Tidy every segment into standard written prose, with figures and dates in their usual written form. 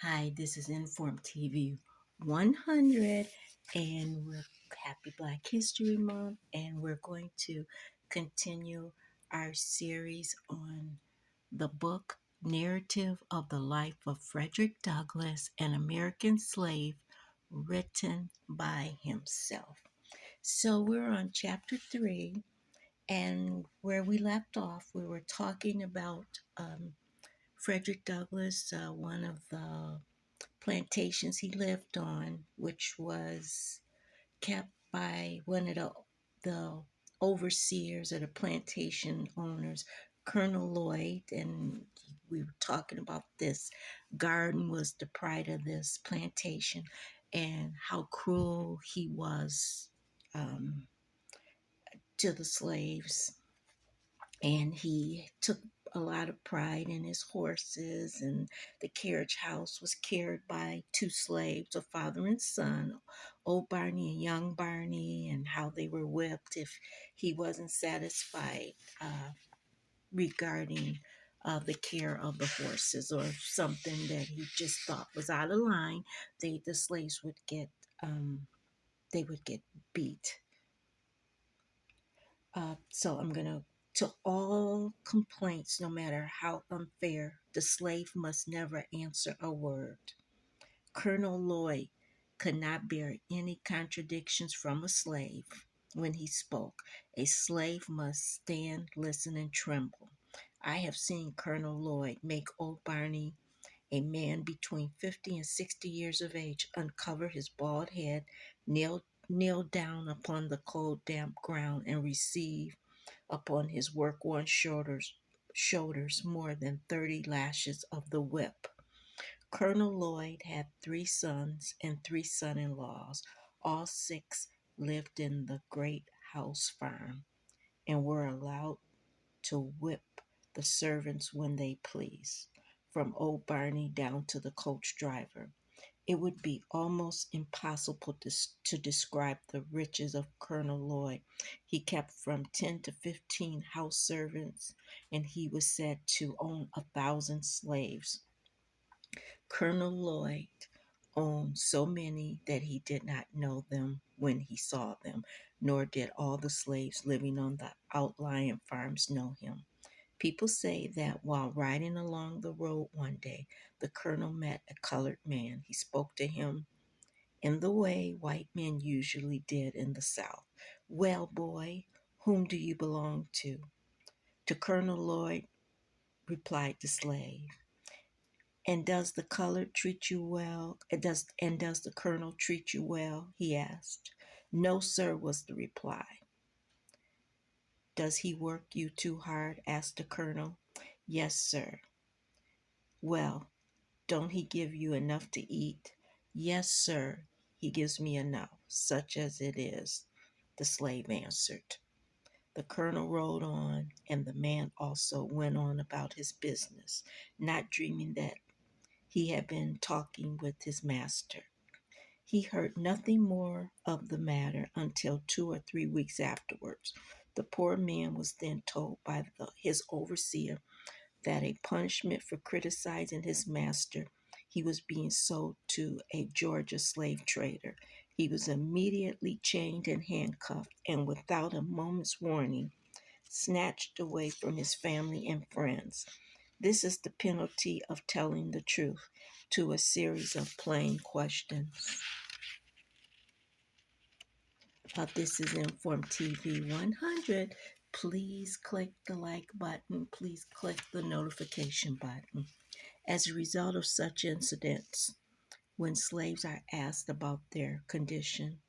Hi, this is Inform TV 100, and we're Happy Black History Month, and we're going to continue our series on the book Narrative of the Life of Frederick Douglass, an American Slave, written by himself. So we're on chapter 3, and where we left off, we were talking about Frederick Douglass, one of the plantations he lived on, which was kept by one of the overseers or the plantation owners, Colonel Lloyd. And we were talking about this garden was the pride of this plantation and how cruel he was um, to the slaves, and he took a lot of pride in his horses, and the carriage house was carried by two slaves, a father and son, old Barney and young Barney, and how they were whipped if he wasn't satisfied regarding the care of the horses or something that he just thought was out of line. The slaves would get they would get beat. So I'm going to all complaints, no matter how unfair, the slave must never answer a word. Colonel Lloyd could not bear any contradictions from a slave. When he spoke, a slave must stand, listen, and tremble. I have seen Colonel Lloyd make old Barney, a man between 50 and 60 years of age, uncover his bald head, kneel down upon the cold, damp ground, and receive upon his work-worn shoulders more than 30 lashes of the whip. Colonel Lloyd had 3 sons and 3 son-in-laws. All 6 lived in the great house farm and were allowed to whip the servants when they pleased, from old Barney down to the coach driver. It would be almost impossible to describe the riches of Colonel Lloyd. He kept from 10 to 15 house servants, and he was said to own 1,000 slaves. Colonel Lloyd owned so many that he did not know them when he saw them, nor did all the slaves living on the outlying farms know him. People say that while riding along the road one day, the colonel met a colored man. He spoke to him in the way white men usually did in the South. "Well, boy, whom do you belong to?" "To Colonel Lloyd," replied the slave. "And does the colored treat you well? And does the colonel treat you well?" he asked. "No, sir," was the reply. "Does he work you too hard?" asked the colonel. "Yes, sir." "Well, don't he give you enough to eat?" "Yes, sir, he gives me enough, such as it is," the slave answered. The colonel rode on, and the man also went on about his business, not dreaming that he had been talking with his master. He heard nothing more of the matter until 2 or 3 weeks afterwards. The poor man was then told by his overseer that a punishment for criticizing his master, he was being sold to a Georgia slave trader. He was immediately chained and handcuffed, and without a moment's warning, snatched away from his family and friends. This is the penalty of telling the truth to a series of plain questions. This is Inform TV 100. Please click the like button. Please click the notification button. As a result of such incidents, when slaves are asked about their condition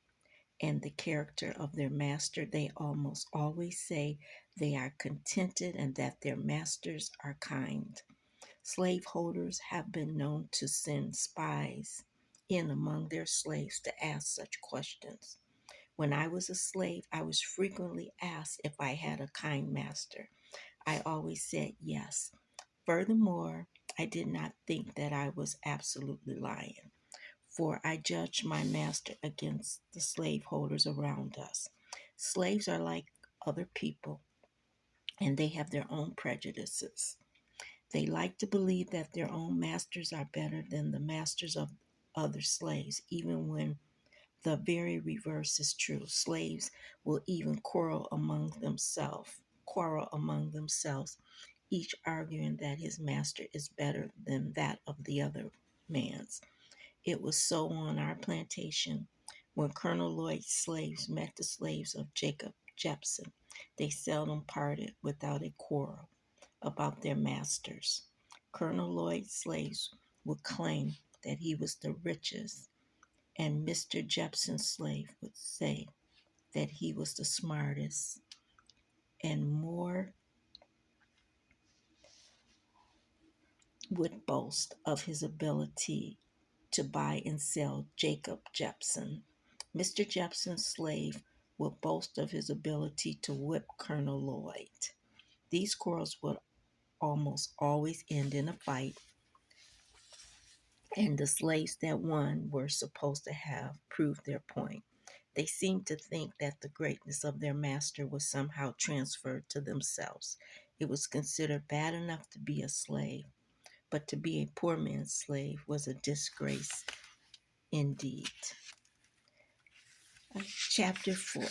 and the character of their master, they almost always say they are contented and that their masters are kind. Slaveholders have been known to send spies in among their slaves to ask such questions. When I was a slave, I was frequently asked if I had a kind master. I always said yes. Furthermore, I did not think that I was absolutely lying, for I judged my master against the slaveholders around us. Slaves are like other people, and they have their own prejudices. They like to believe that their own masters are better than the masters of other slaves, even when the very reverse is true. Slaves will even quarrel among themselves, each arguing that his master is better than that of the other man's. It was so on our plantation. When Colonel Lloyd's slaves met the slaves of Jacob Jepson, they seldom parted without a quarrel about their masters. Colonel Lloyd's slaves would claim that he was the richest, and Mr. Jepson's slave would say that he was the smartest, and more would boast of his ability to buy and sell Jacob Jepson. Mr. Jepson's slave would boast of his ability to whip Colonel Lloyd. These quarrels would almost always end in a fight, and the slaves that won were supposed to have proved their point. They seemed to think that the greatness of their master was somehow transferred to themselves. It was considered bad enough to be a slave, but to be a poor man's slave was a disgrace indeed. Chapter 4.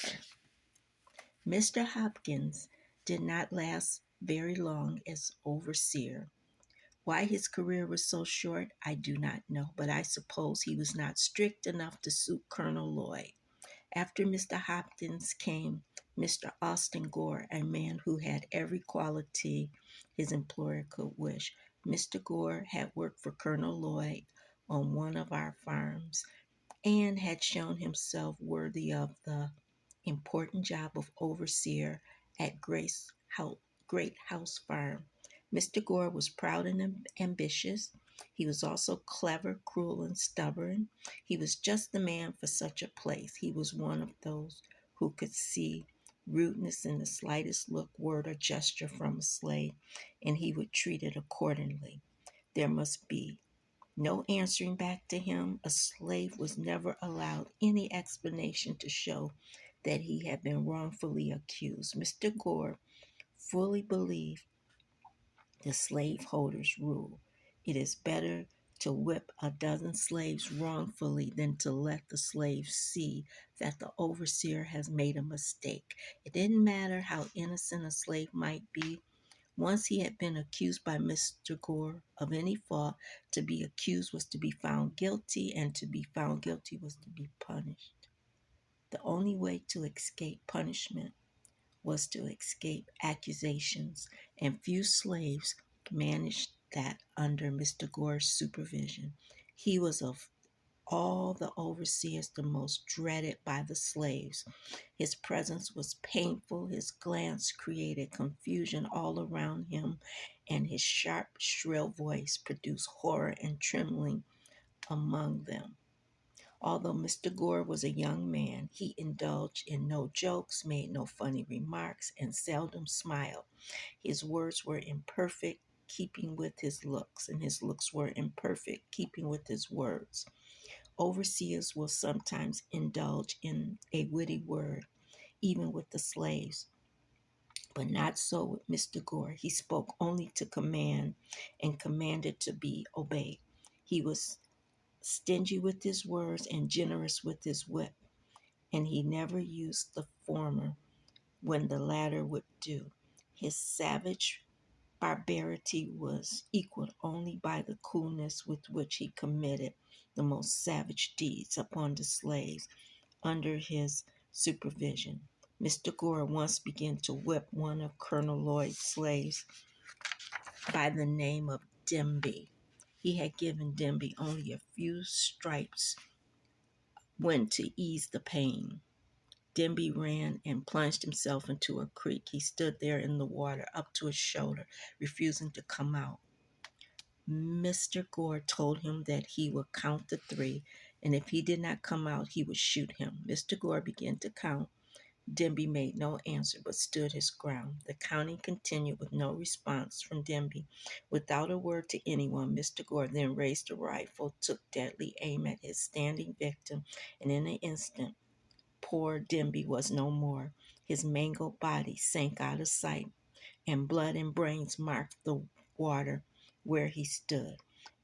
Mr. Hopkins did not last very long as overseer. Why his career was so short, I do not know, but I suppose he was not strict enough to suit Colonel Lloyd. After Mr. Hopkins came Mr. Austin Gore, a man who had every quality his employer could wish. Mr. Gore had worked for Colonel Lloyd on one of our farms and had shown himself worthy of the important job of overseer at Great House Farm. Mr. Gore was proud and ambitious. He was also clever, cruel, and stubborn. He was just the man for such a place. He was one of those who could see rudeness in the slightest look, word, or gesture from a slave, and he would treat it accordingly. There must be no answering back to him. A slave was never allowed any explanation to show that he had been wrongfully accused. Mr. Gore fully believed the slaveholder's rule. It is better to whip a dozen slaves wrongfully than to let the slave see that the overseer has made a mistake. It didn't matter how innocent a slave might be. Once he had been accused by Mr. Gore of any fault, to be accused was to be found guilty, and to be found guilty was to be punished. The only way to escape punishment was to escape accusations, and few slaves managed that under Mr. Gore's supervision. He was of all the overseers the most dreaded by the slaves. His presence was painful, his glance created confusion all around him, and his sharp, shrill voice produced horror and trembling among them. Although Mr. Gore was a young man, he indulged in no jokes, made no funny remarks, and seldom smiled. His words were in perfect keeping with his looks, and his looks were in perfect keeping with his words. Overseers will sometimes indulge in a witty word, even with the slaves, but not so with Mr. Gore. He spoke only to command and commanded to be obeyed. He was stingy with his words and generous with his whip, and he never used the former when the latter would do. His savage barbarity was equaled only by the coolness with which he committed the most savage deeds upon the slaves under his supervision. Mr. Gore once began to whip one of Colonel Lloyd's slaves by the name of Demby. He had given Demby only a few stripes when to ease the pain. Demby ran and plunged himself into a creek. He stood there in the water up to his shoulder, refusing to come out. Mr. Gore told him that he would count to three, and if he did not come out, he would shoot him. Mr. Gore began to count. Demby made no answer but stood his ground. The counting continued with no response from Demby. Without a word to anyone, Mr. Gore then raised a rifle, took deadly aim at his standing victim, and in an instant, poor Demby was no more. His mangled body sank out of sight, and blood and brains marked the water where he stood.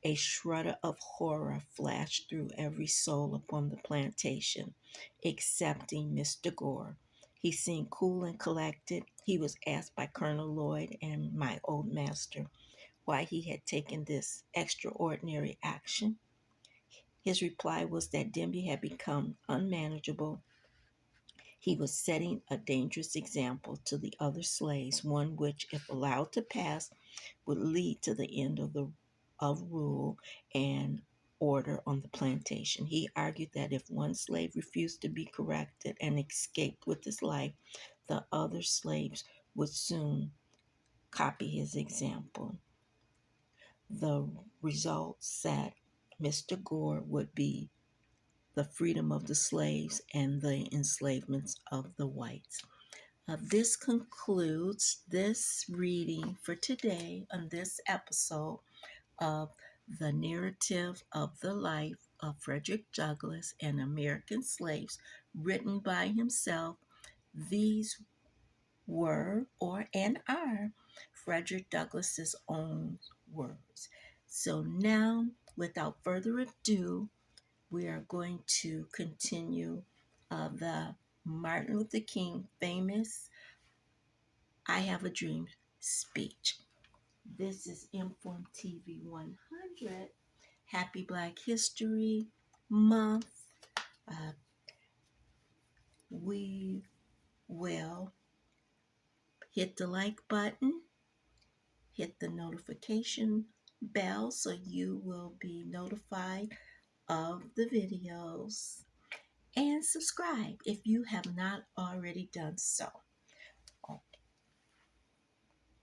A shudder of horror flashed through every soul upon the plantation, excepting Mr. Gore. He seemed cool and collected. He was asked by Colonel Lloyd and my old master why he had taken this extraordinary action. His reply was that Denby had become unmanageable. He was setting a dangerous example to the other slaves, one which, if allowed to pass, would lead to the end of rule and order on the plantation. He argued that if one slave refused to be corrected and escaped with his life, the other slaves would soon copy his example. The result said Mr. Gore would be the freedom of the slaves and the enslavement of the whites. This concludes this reading for today on this episode of the narrative of the life of Frederick Douglass and American slaves, written by himself. These were or and are Frederick Douglass's own words. So now, without further ado, we are going to continue the Martin Luther King famous I Have a Dream speech. This is Inform TV 100. Happy Black History Month. Uh, we will hit the like button, hit the notification bell so you will be notified of the videos, and subscribe if you have not already done so.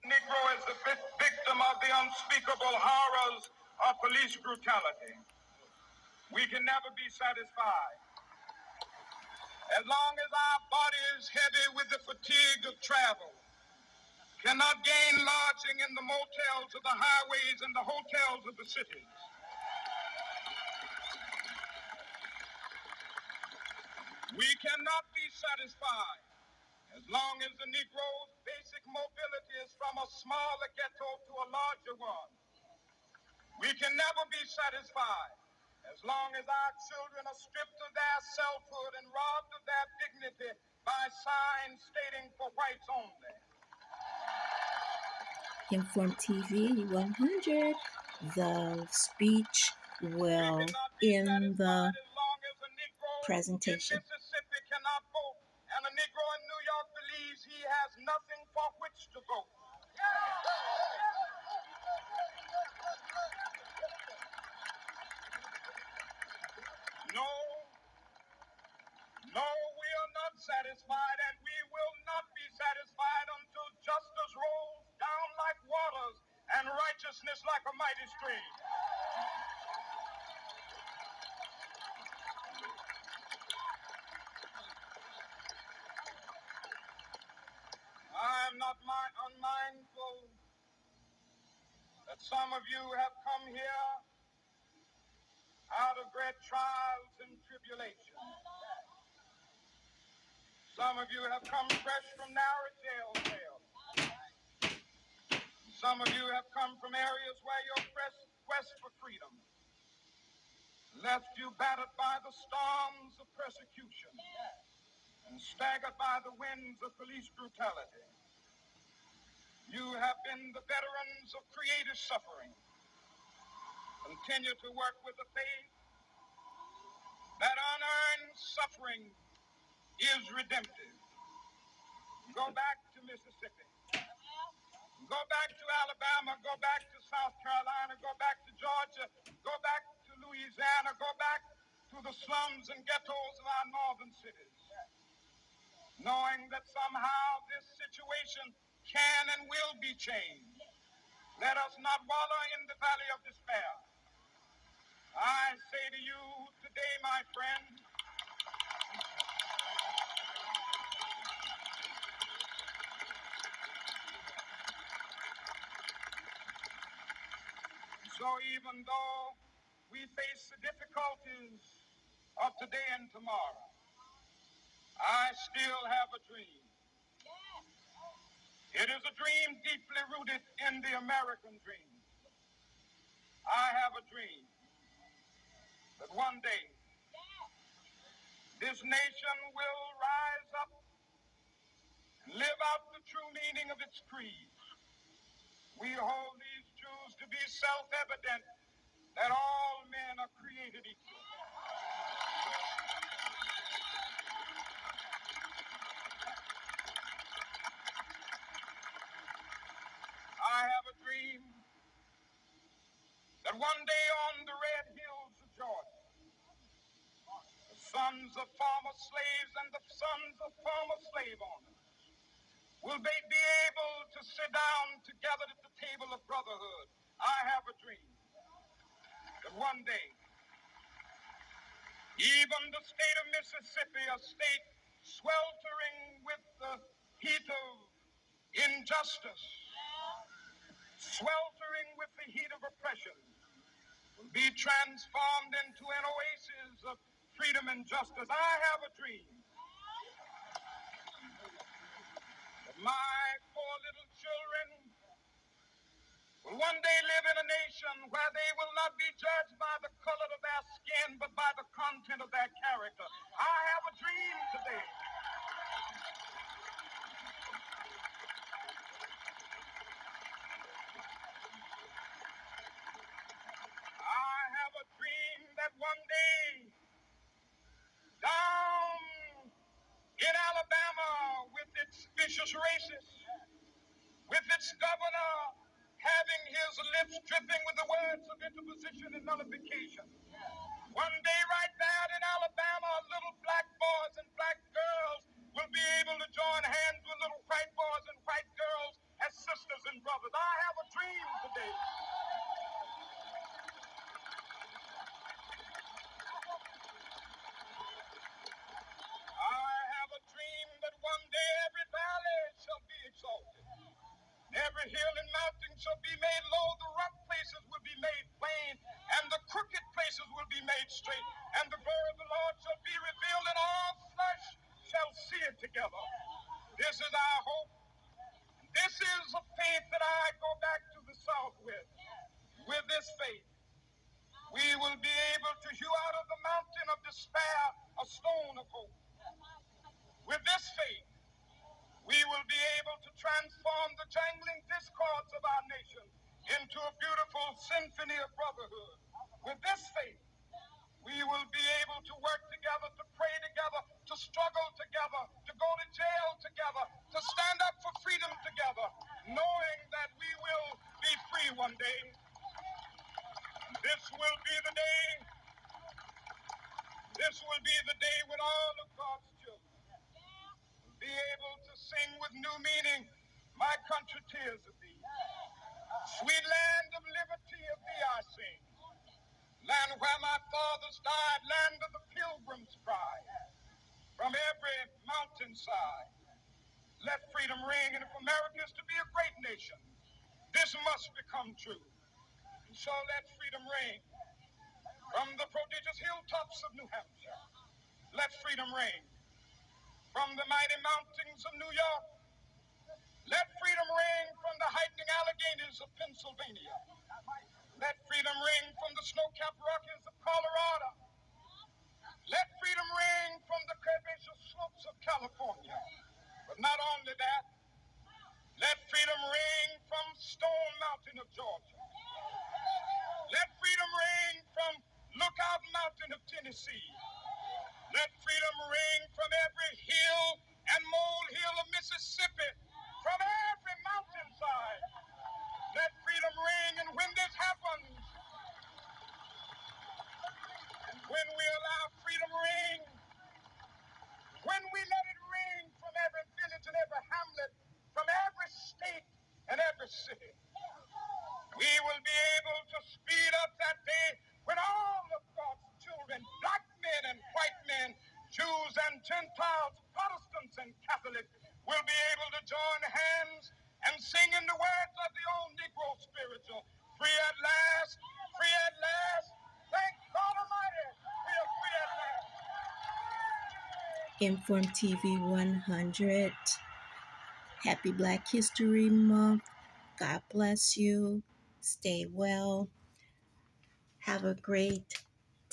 Negro is the victim of the unspeakable horrors of police brutality. We can never be satisfied. As long as our body is heavy with the fatigue of travel, cannot gain lodging in the motels of the highways and the hotels of the cities. We cannot be satisfied as long as the Negro's basic mobility is from a smaller ghetto to a larger one. We can never be satisfied as long as our children are stripped of their selfhood and robbed of their dignity by signs stating for whites only. Inform TV 100. The speech will end the presentation. Mississippi cannot vote, and a Negro in New York believes he has nothing for which to vote. No, no, we are not satisfied, and we will not be satisfied until justice rolls down like waters and righteousness like a mighty stream. I am not unmindful that some of you have come here out of great trials and tribulations. Some of you have come fresh from narrow jail cells. Some of you have come from areas where your quest for freedom left you battered by the storms of persecution and staggered by the winds of police brutality. You have been the veterans of creative suffering. Continue to work with the faith that unearned suffering is redemptive. Go back to Mississippi. Go back to Alabama. Go back to South Carolina. Go back to Georgia. Go back to Louisiana. Go back to the slums and ghettos of our northern cities. Knowing that somehow this situation can and will be changed. Let us not wallow in the valley of despair. I say to you today, my friend, so even though we face the difficulties of today and tomorrow, I still have a dream. It is a dream deeply rooted in the American dream. I have a dream that one day this nation will rise up and live out the true meaning of its creed. We hold these truths to be self-evident, that all men are created equal. I have a dream that one day on the red hills of Georgia, the sons of former slaves and the sons of former slave owners will be able to sit down together at the table of brotherhood. I have a dream that one day, even the state of Mississippi, a state sweltering with the heat of injustice, sweltering with the heat of oppression, will be transformed into an oasis of freedom and justice. I have a dream that my four little children will one day live in a nation where they will not be judged by the color of their skin, but by the content of their character. I have a dream today. I have a dream that one day, down in Alabama, with its vicious racists, with its governor having his lips dripping with the words of interposition and nullification, one day right there in Alabama, little black boys and black girls will be able to join hands with little white boys and white girls as sisters and brothers. I have a dream today. I have a dream that one day every valley shall be exalted. Every hill and mountain shall be made low, the rough places will be made plain, and the crooked places will be made straight, and the glory of the Lord shall be revealed, and all flesh shall see it together. This is our hope. This is a faith that I go back to the South with. With this faith, we will be able to hew out of the mountain of despair a stone of hope. With this faith, we will be able to transform the jangling discords of our nation into a beautiful symphony of brotherhood. With this faith, we will be able to work together, to pray together, to struggle together, to go to jail together, to stand up for freedom together, knowing that we will be free one day. This will be the day, this will be the day when all of God's children will be able to sing with new meaning, my country tears of thee. Sweet land of liberty of thee I sing. Land where my fathers died, land of the pilgrim's pride. From every mountainside, let freedom ring. And if America is to be a great nation, this must become true. And so let freedom ring. From the prodigious hilltops of New Hampshire, let freedom ring. From the mighty mountains of New York, let freedom ring. From the heightening Alleghanies of Pennsylvania, let freedom ring. From the snow-capped Rockies of Colorado, let freedom ring. From the curvaceous slopes of California. But not only that, let freedom ring from Stone Mountain of Georgia. Let freedom ring from Lookout Mountain of Tennessee. Let freedom ring from every hill and molehill of Mississippi, from every mountainside. Let freedom ring, and when this happens, and when we allow freedom ring, when we let it ring from every village and every hamlet, from every state and every city, we will be able to speed up that day when all of God's children, black men and white men, Jews and Gentiles, Protestants and Catholics, will be able to join hands and sing in the words of the old Negro spiritual, free at last, free at last. Thank God Almighty, we are free at last. Inform TV 100. Happy Black History Month. God bless you. Stay well. Have a great